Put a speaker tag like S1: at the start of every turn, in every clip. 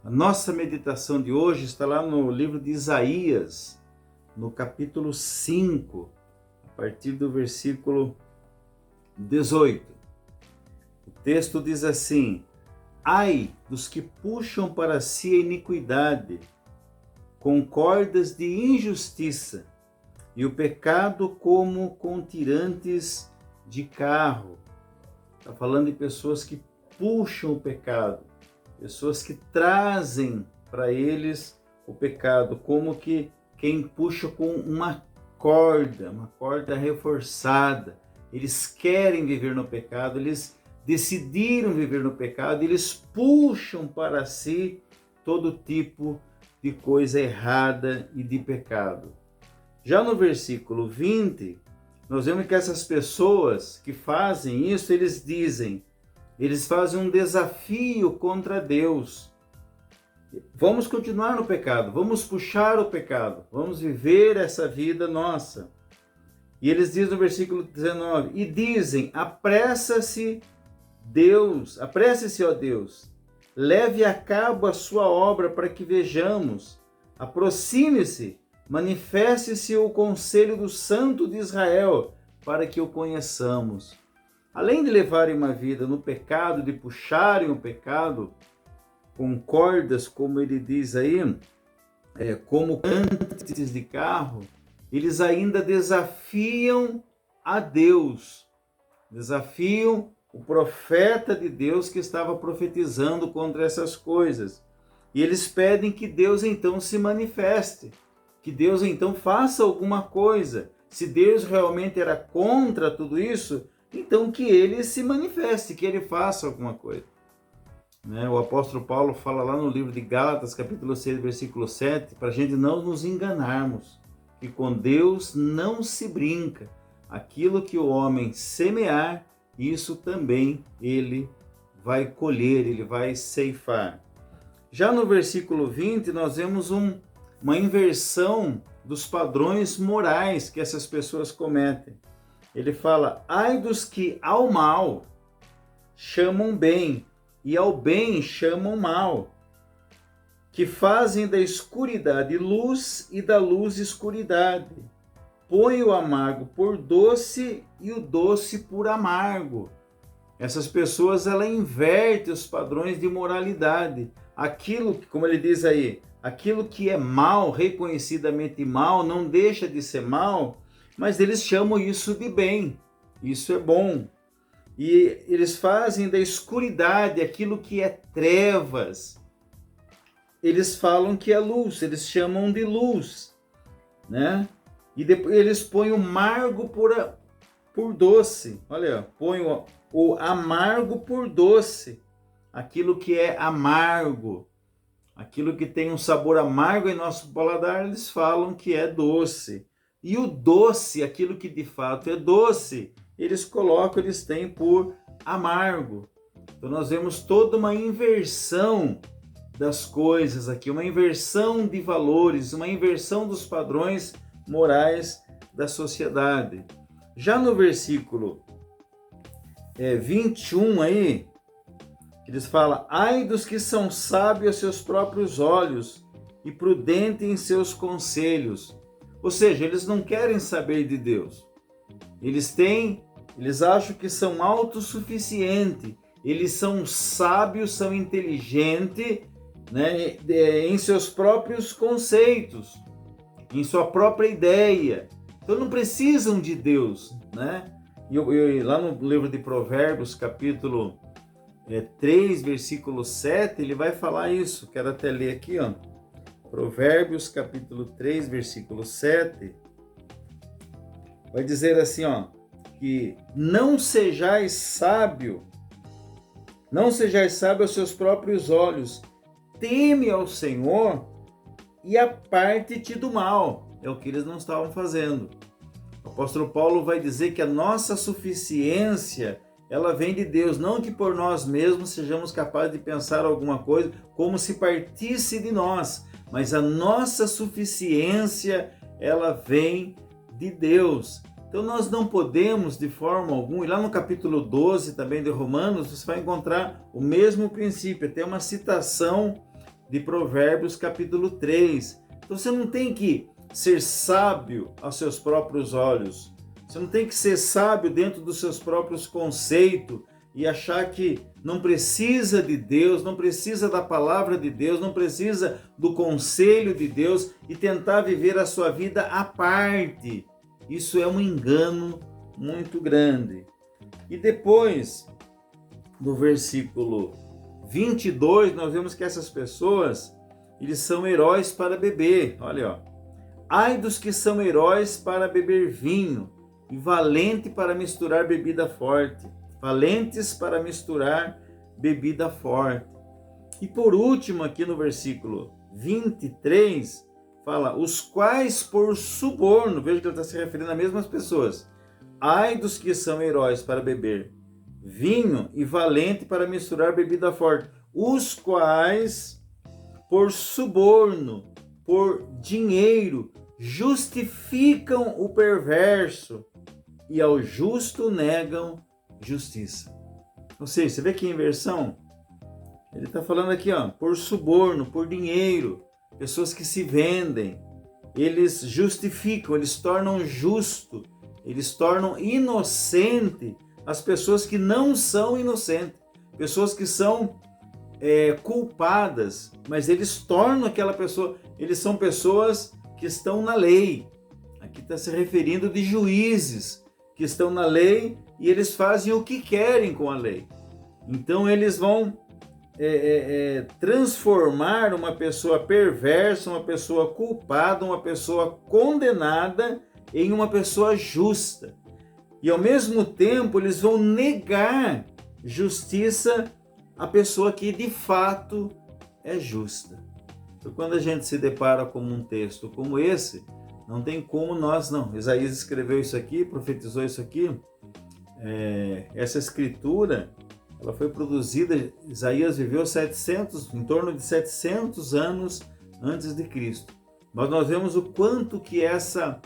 S1: A nossa meditação de hoje está lá no livro de Isaías, no capítulo 5, a partir do versículo 18. O texto diz assim: Ai dos que puxam para si a iniquidade, com cordas de injustiça, e o pecado como com tirantes de carro. Está falando de pessoas que puxam o pecado, pessoas que trazem para eles o pecado, como que quem puxa com uma corda reforçada. Eles querem viver no pecado, eles decidiram viver no pecado, eles puxam para si todo tipo de coisa errada e de pecado. Já no versículo 20, nós vemos que essas pessoas que fazem isso, eles fazem um desafio contra Deus. Vamos continuar no pecado, vamos puxar o pecado, vamos viver essa vida nossa. E eles dizem no versículo 19, e dizem: apresse-se, ó Deus, leve a cabo a sua obra para que vejamos, aproxime-se, manifeste-se o conselho do Santo de Israel, para que o conheçamos. Além de levarem uma vida no pecado, de puxarem o pecado com cordas, como ele diz aí, como cantes de carro, eles ainda desafiam a Deus, desafiam o profeta de Deus que estava profetizando contra essas coisas. E eles pedem que Deus então se manifeste, que Deus então faça alguma coisa. Se Deus realmente era contra tudo isso, então que ele se manifeste, que ele faça alguma coisa. O apóstolo Paulo fala lá no livro de Gálatas, capítulo 6, versículo 7, para a gente não nos enganarmos, que com Deus não se brinca. Aquilo que o homem semear, isso também ele vai colher, ele vai ceifar. Já no versículo 20, nós vemos uma inversão dos padrões morais que essas pessoas cometem. Ele fala: ai dos que ao mal chamam bem, e ao bem chamam mal, que fazem da escuridade luz e da luz escuridade, põe o amargo por doce e o doce por amargo. Essas pessoas, ela inverte os padrões de moralidade. Aquilo que, como ele diz aí, aquilo que é mal, reconhecidamente mal, não deixa de ser mal, mas eles chamam isso de bem. Isso é bom. E eles fazem da escuridade aquilo que é trevas. Eles falam que é luz, eles chamam de luz, né? E depois eles põem o amargo por doce. Olha, põem o amargo por doce. Aquilo que é amargo, aquilo que tem um sabor amargo em nosso paladar, eles falam que é doce. E o doce, aquilo que de fato é doce, eles têm por amargo. Então nós vemos toda uma inversão das coisas aqui, uma inversão de valores, uma inversão dos padrões morais da sociedade. Já no versículo 21 aí, eles falam: ai dos que são sábios aos seus próprios olhos e prudentes em seus conselhos. Ou seja, eles não querem saber de Deus. Eles acham que são autossuficientes, eles são sábios, são inteligentes, né, em seus próprios conceitos, em sua própria ideia. Então não precisam de Deus, né? E lá no livro de Provérbios, capítulo 3, versículo 7, ele vai falar isso. Quero até ler aqui, ó. Provérbios, capítulo 3, versículo 7, vai dizer assim, ó, que não sejais sábio aos seus próprios olhos, teme ao Senhor e aparte-te do mal. É o que eles não estavam fazendo. O apóstolo Paulo vai dizer que a nossa suficiência, ela vem de Deus, não que por nós mesmos sejamos capazes de pensar alguma coisa como se partisse de nós, mas a nossa suficiência, ela vem de Deus. Então nós não podemos de forma alguma, e lá no capítulo 12 também de Romanos, você vai encontrar o mesmo princípio, tem uma citação de Provérbios capítulo 3. Então você não tem que ser sábio aos seus próprios olhos. Você não tem que ser sábio dentro dos seus próprios conceitos e achar que não precisa de Deus, não precisa da palavra de Deus, não precisa do conselho de Deus e tentar viver a sua vida à parte. Isso é um engano muito grande. E depois, no versículo 22, nós vemos que essas pessoas, eles são heróis para beber. Olha, ó. Ai dos que são heróis para beber vinho e valente para misturar bebida forte. Valentes para misturar bebida forte. E por último, aqui no versículo 23, fala, os quais por suborno, veja que ele está se referindo às mesmas pessoas. Ai dos que são heróis para beber vinho e valente para misturar bebida forte, os quais por suborno, por dinheiro, justificam o perverso e ao justo negam justiça. Ou seja, você vê que inversão? Ele está falando aqui, ó, por suborno, por dinheiro, pessoas que se vendem, eles justificam, eles tornam justo, eles tornam inocente as pessoas que não são inocentes, pessoas que são culpadas, mas eles tornam aquela pessoa, eles são pessoas que estão na lei. Aqui está se referindo de juízes que estão na lei e eles fazem o que querem com a lei. Então eles vão transformar uma pessoa perversa, uma pessoa culpada, uma pessoa condenada em uma pessoa justa. E ao mesmo tempo eles vão negar justiça à pessoa que de fato é justa. Então quando a gente se depara com um texto como esse, não tem como nós não. Isaías escreveu isso aqui, profetizou isso aqui. Essa escritura, ela foi produzida, Isaías viveu em torno de 700 anos antes de Cristo. Mas nós vemos o quanto que esta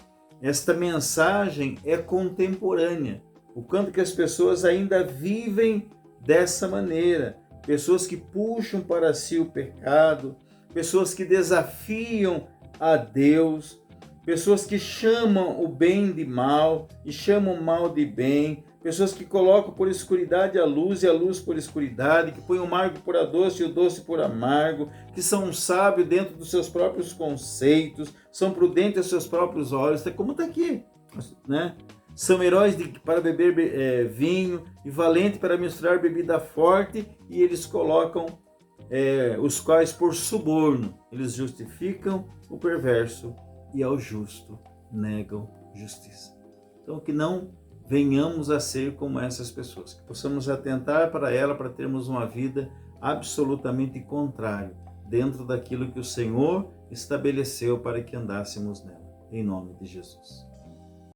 S1: mensagem é contemporânea, o quanto que as pessoas ainda vivem dessa maneira, pessoas que puxam para si o pecado, pessoas que desafiam a Deus, pessoas que chamam o bem de mal e chamam o mal de bem, pessoas que colocam por escuridade a luz e a luz por escuridade, que põem o amargo por adoce e o doce por amargo, que são sábios dentro dos seus próprios conceitos, são prudentes aos seus próprios olhos, como está aqui, né? São heróis para beber vinho e valentes para misturar bebida forte, e eles colocam os quais por suborno, eles justificam o perverso e ao justo negam justiça. Então que não venhamos a ser como essas pessoas, que possamos atentar para ela para termos uma vida absolutamente contrária, dentro daquilo que o Senhor estabeleceu para que andássemos nela. Em nome de Jesus.